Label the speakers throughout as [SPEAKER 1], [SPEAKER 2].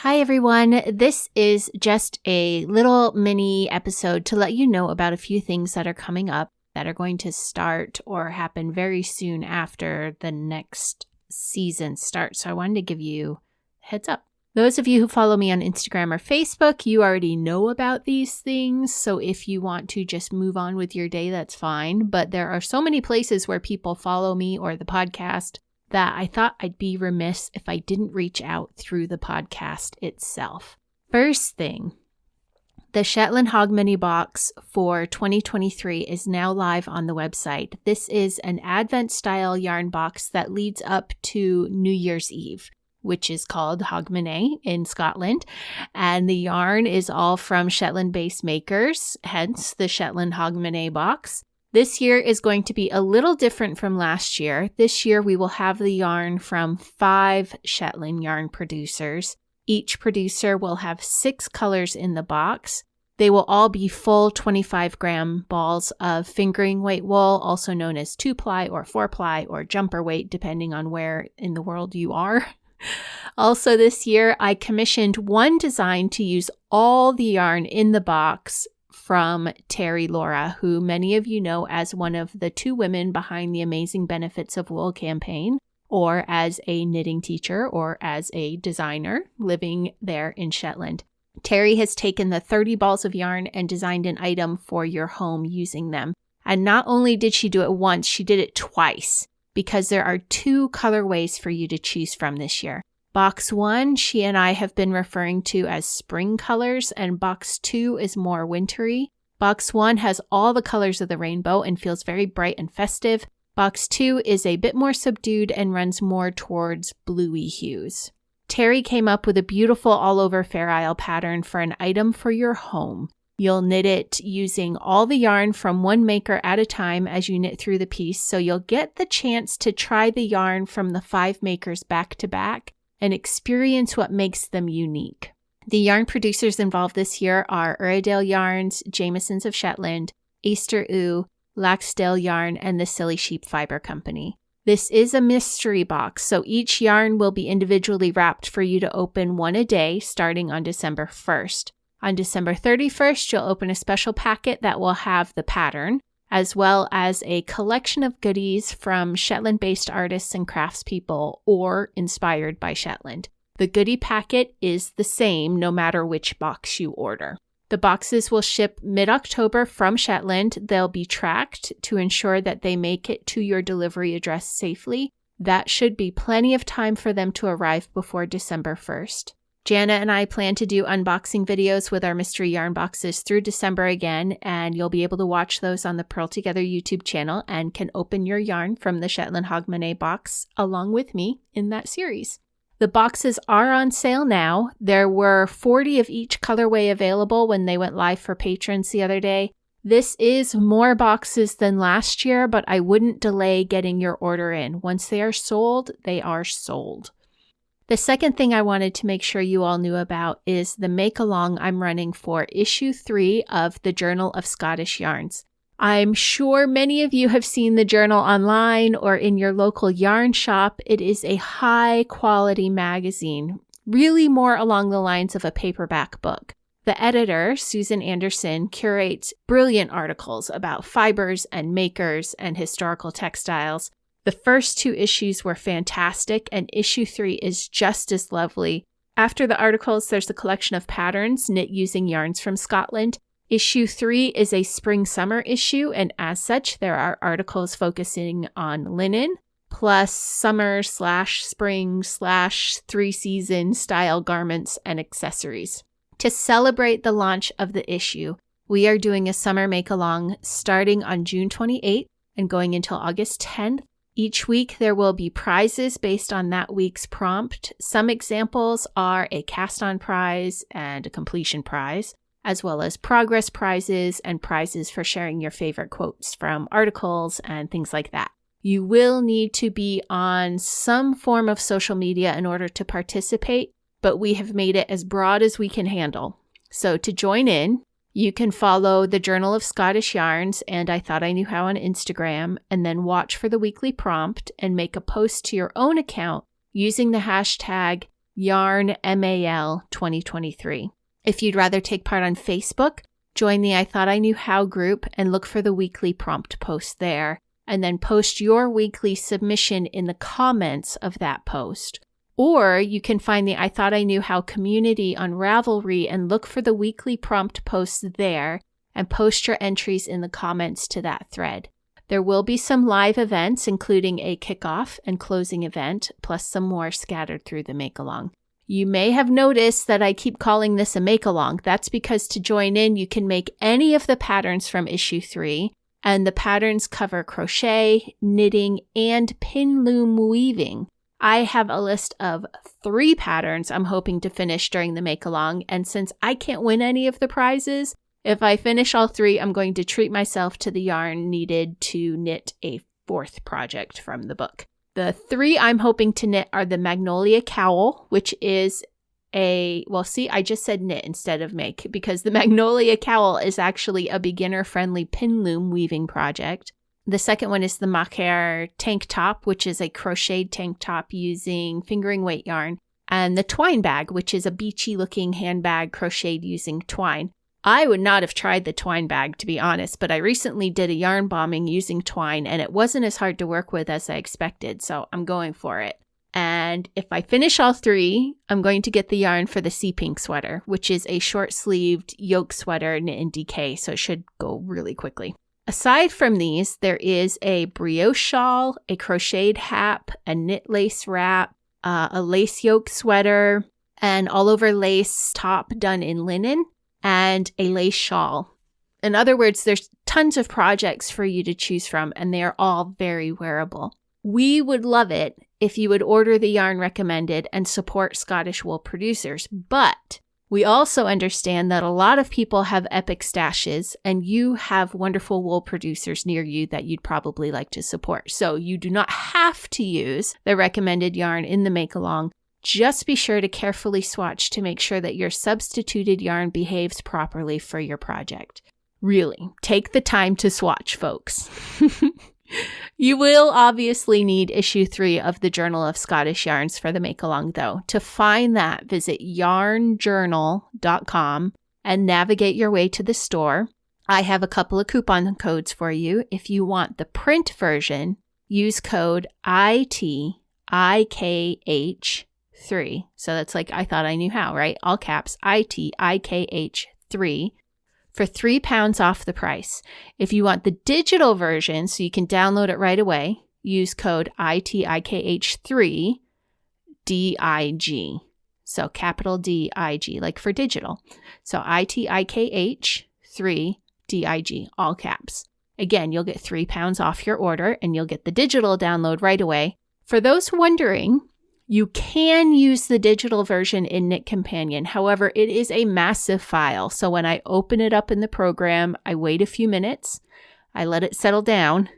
[SPEAKER 1] Hi everyone, this is just a little mini episode to let you know about a few things that are coming up that are going to start or happen very soon after the next season starts. So I wanted to give you a heads up. Those of you who follow me on Instagram or Facebook, you already know about these things. So if you want to just move on with your day, that's fine. But there are so many places where people follow me or the podcast that I thought I'd be remiss if I didn't reach out through the podcast itself. First thing, the Shetland Hogmanay box for 2023 is now live on the website. This is an Advent-style yarn box that leads up to New Year's Eve, which is called Hogmanay in Scotland. And the yarn is all from Shetland-based makers, hence the Shetland Hogmanay box. This year is going to be a little different from last year. This year we will have the yarn from 5 Shetland yarn producers. Each producer will have 6 colors in the box. They will all be full 25-gram balls of fingering weight wool, also known as 2-ply or 4-ply or jumper weight, depending on where in the world you are. Also this year, I commissioned one design to use all the yarn in the box from Terry Laura, who many of you know as one of the 2 women behind the Amazing Benefits of Wool campaign, or as a knitting teacher or as a designer living there in Shetland. Terry has taken the 30 balls of yarn and designed an item for your home using them. And not only did she do it once, she did it twice, because there are 2 colorways for you to choose from this year. Box 1, she and I have been referring to as spring colors, and box 2 is more wintry. Box 1 has all the colors of the rainbow and feels very bright and festive. Box 2 is a bit more subdued and runs more towards bluey hues. Terry came up with a beautiful all-over Fair Isle pattern for an item for your home. You'll knit it using all the yarn from one maker at a time as you knit through the piece, so you'll get the chance to try the yarn from the 5 makers back to back and experience what makes them unique. The yarn producers involved this year are Uredale Yarns, Jamieson's of Shetland, Easter Ooh, Laxdale Yarn, and the Silly Sheep Fiber Company. This is a mystery box, so each yarn will be individually wrapped for you to open one a day starting on December 1st. On December 31st, you'll open a special packet that will have the pattern, as well as a collection of goodies from Shetland-based artists and craftspeople or inspired by Shetland. The goodie packet is the same no matter which box you order. The boxes will ship mid-October from Shetland. They'll be tracked to ensure that they make it to your delivery address safely. That should be plenty of time for them to arrive before December 1st. Jana and I plan to do unboxing videos with our mystery yarn boxes through December again, and you'll be able to watch those on the Purl Together YouTube channel and can open your yarn from the Shetland Hogmanay box along with me in that series. The boxes are on sale now. There were 40 of each colorway available when they went live for patrons the other day. This is more boxes than last year, but I wouldn't delay getting your order in. Once they are sold, they are sold. The second thing I wanted to make sure you all knew about is the make-along I'm running for issue 3 of the Journal of Scottish Yarns. I'm sure many of you have seen the journal online or in your local yarn shop. It is a high-quality magazine, really more along the lines of a paperback book. The editor, Susan Anderson, curates brilliant articles about fibers and makers and historical textiles. The first 2 issues were fantastic, and issue 3 is just as lovely. After the articles, there's a collection of patterns knit using yarns from Scotland. Issue 3 is a spring-summer issue, and as such, there are articles focusing on linen, plus summer/spring/3-season style garments and accessories. To celebrate the launch of the issue, we are doing a summer make-along starting on June 28th and going until August 10th. Each week, there will be prizes based on that week's prompt. Some examples are a cast-on prize and a completion prize, as well as progress prizes and prizes for sharing your favorite quotes from articles and things like that. You will need to be on some form of social media in order to participate, but we have made it as broad as we can handle. So to join in, you can follow the Journal of Scottish Yarns and I Thought I Knew How on Instagram, and then watch for the weekly prompt and make a post to your own account using the hashtag Yarn MAL 2023. If you'd rather take part on Facebook, join the I Thought I Knew How group and look for the weekly prompt post there, and then post your weekly submission in the comments of that post. Or you can find the I Thought I Knew How community on Ravelry and look for the weekly prompt posts there and post your entries in the comments to that thread. There will be some live events, including a kickoff and closing event, plus some more scattered through the make-along. You may have noticed that I keep calling this a make-along. That's because to join in, you can make any of the patterns from issue 3, and the patterns cover crochet, knitting, and pin loom weaving. I have a list of 3 patterns I'm hoping to finish during the make-along, and since I can't win any of the prizes, if I finish all 3, I'm going to treat myself to the yarn needed to knit a 4th project from the book. The 3 I'm hoping to knit are the Magnolia Cowl, which is I just said knit instead of make, because the Magnolia Cowl is actually a beginner-friendly pin loom weaving project. The second one is the Mohair Tank Top, which is a crocheted tank top using fingering weight yarn, and the Twine Bag, which is a beachy-looking handbag crocheted using twine. I would not have tried the Twine Bag, to be honest, but I recently did a yarn bombing using twine, and it wasn't as hard to work with as I expected, so I'm going for it. And if I finish all 3, I'm going to get the yarn for the Sea Pink sweater, which is a short-sleeved yoke sweater knit in DK, so it should go really quickly. Aside from these, there is a brioche shawl, a crocheted hat, a knit lace wrap, a lace yoke sweater, an all-over lace top done in linen, and a lace shawl. In other words, there's tons of projects for you to choose from, and they are all very wearable. We would love it if you would order the yarn recommended and support Scottish wool producers, but we also understand that a lot of people have epic stashes, and you have wonderful wool producers near you that you'd probably like to support. So you do not have to use the recommended yarn in the make-along. Just be sure to carefully swatch to make sure that your substituted yarn behaves properly for your project. Really, take the time to swatch, folks. You will obviously need issue 3 of the Journal of Scottish Yarns for the make-along, though. To find that, visit yarnjournal.com and navigate your way to the store. I have a couple of coupon codes for you. If you want the print version, use code ITIKH3. So that's like I Thought I Knew How, right? All caps, ITIKH3. For £3 off the price. If you want the digital version so you can download it right away, use code ITIKH3DIG. So capital DIG, like for digital. So ITIKH3DIG, all caps. Again, you'll get £3 off your order and you'll get the digital download right away. For those wondering, you can use the digital version in Knit Companion. However, it is a massive file. So when I open it up in the program, I wait a few minutes, I let it settle down,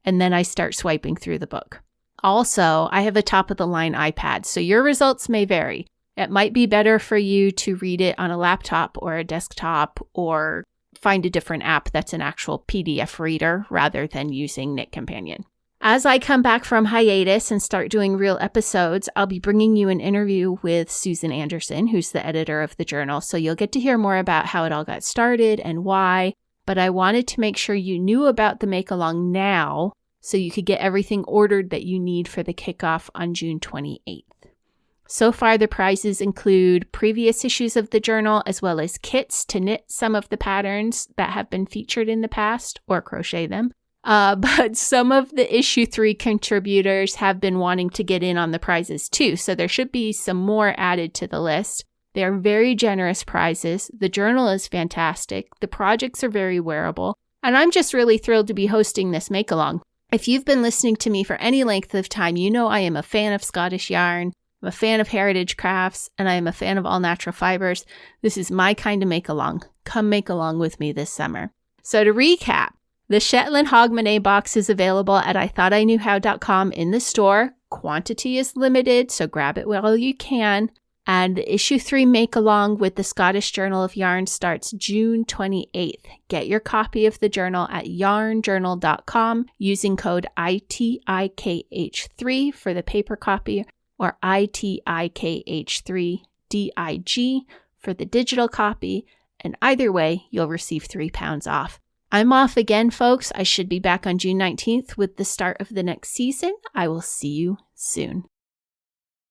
[SPEAKER 1] and then I start swiping through the book. Also, I have a top-of-the-line iPad, so your results may vary. It might be better for you to read it on a laptop or a desktop, or find a different app that's an actual PDF reader rather than using Knit Companion. As I come back from hiatus and start doing real episodes, I'll be bringing you an interview with Susan Anderson, who's the editor of the journal, so you'll get to hear more about how it all got started and why, but I wanted to make sure you knew about the make-along now so you could get everything ordered that you need for the kickoff on June 28th. So far, the prizes include previous issues of the journal, as well as kits to knit some of the patterns that have been featured in the past, or crochet them. But some of the issue 3 contributors have been wanting to get in on the prizes too, so there should be some more added to the list. They are very generous prizes. The journal is fantastic. The projects are very wearable. And I'm just really thrilled to be hosting this make-along. If you've been listening to me for any length of time, you know I am a fan of Scottish yarn, I'm a fan of heritage crafts, and I am a fan of all natural fibers. This is my kind of make-along. Come make along with me this summer. So to recap, the Shetland Hogmanay box is available at IThoughtIKnewHow.com in the store. Quantity is limited, so grab it while you can. And the issue 3 make-along with the Scottish Journal of Yarn starts June 28th. Get your copy of the journal at yarnjournal.com using code ITIKH3 for the paper copy, or ITIKH3DIG for the digital copy, and either way, you'll receive £3 off. I'm off again, folks. I should be back on June 19th with the start of the next season. I will see you soon.